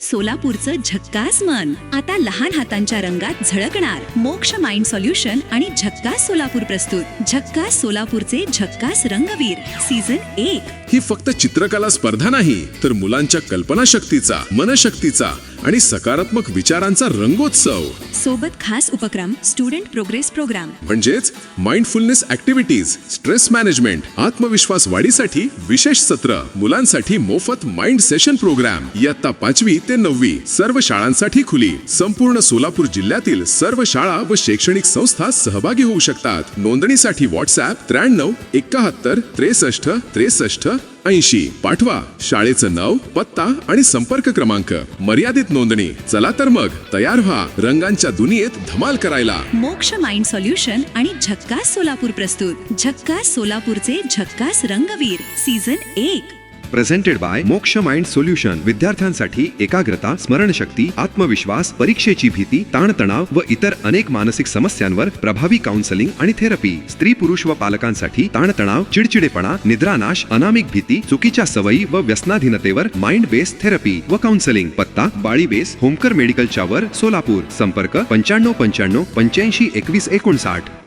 सोलापूरचं झक्कास मन आता लहान हातांच्या रंगात झळकणार. मोक्ष माइंड सोल्युशन आणि झक्कास सोलापूर प्रस्तुत झक्कास सोलापूरचे झक्कास रंगवीर सीझन 1. ही फक्त चित्रकला स्पर्धा नाही, तर मुलांच्या कल्पनाशक्तीचा, मनशक्तीचा आणि सकारात्मक विचारांचा रंगोत्सव. सोबत खास उपक्रम स्टुडंट प्रोग्रेस प्रोग्राम म्हणजेच माइंडफुलनेस ऍक्टिव्हिटीज, स्ट्रेस मॅनेजमेंट, आत्मविश्वास वाढीसाठी विशेष सत्र, मुलांसाठी मोफत माइंड सेशन प्रोग्राम. इयत्ता 5वी ते 9वी सर्व शाळांसाठी खुली. संपूर्ण सोलापूर जिल्ह्यातील सर्व शाळा व शैक्षणिक संस्था सहभागी होऊ शकतात. नोंदणीसाठी व्हॉट्सअप 93 71 63 63 80. पाठवा शाळेचं नाव, पत्ता आणि संपर्क क्रमांक. मर्यादित नोंदणी. चला तर मग तयार व्हा रंगांच्या दुनियेत धमाल करायला. मोक्ष माइंड सोल्युशन आणि झक्कास सोलापूर प्रस्तुत झक्कास सोलापूरचे झक्कास रंगवीर सीझन 1. प्रेझेंटेड बाय मोक्ष माइंड सोल्युशन. विद्यार्थ्यांसाठी एकाग्रता, स्मरणशक्ती, आत्मविश्वास, परीक्षेची भीती, ताणतणाव व इतर अनेक मानसिक समस्यांवर प्रभावी काउन्सलिंग आणि थेरपी. स्त्री, पुरुष व पालकांसाठी ताणतणाव, चिडचिडेपणा, निद्रानाश, अनामिक भीती, चुकीच्या सवयी व व्यसनाधीनतेवर माइंड बेस्ड थेरपी व काउन्सलिंग. पत्ता बाळी बेस, होमकर मेडिकलच्या वर, सोलापूर. संपर्क 95 95 85 21 59.